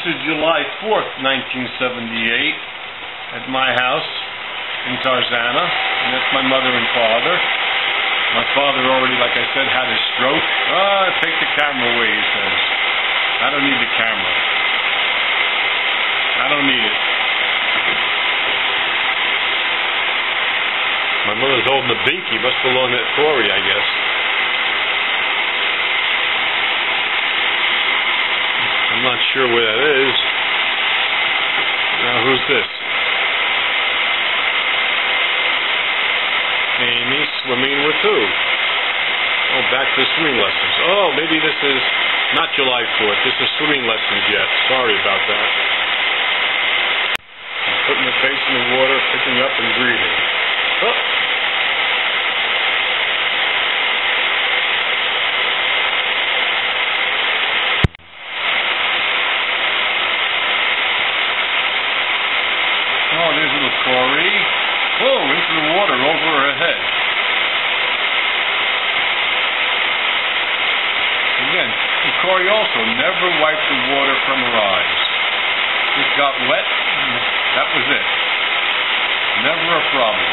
is July 4th, 1978, at my house in Tarzana, and that's my mother and father. My father already, like I said, had a stroke. Take the camera away, he says. I don't need the camera. I don't need it. My mother's holding a binky. Must belong to Corey, I guess. I'm not sure where that is. Now, who's this? Amy swimming with who? Oh, back to swimming lessons. Oh, maybe this is not July 4th. This is swimming lessons yet. Sorry about that. Putting the face in the water, picking up and breathing. Oh. Oh, there's little Corey. Whoa, into the water over her head. Again, Corey also never wiped the water from her eyes. Just got wet, and that was it. Never a problem.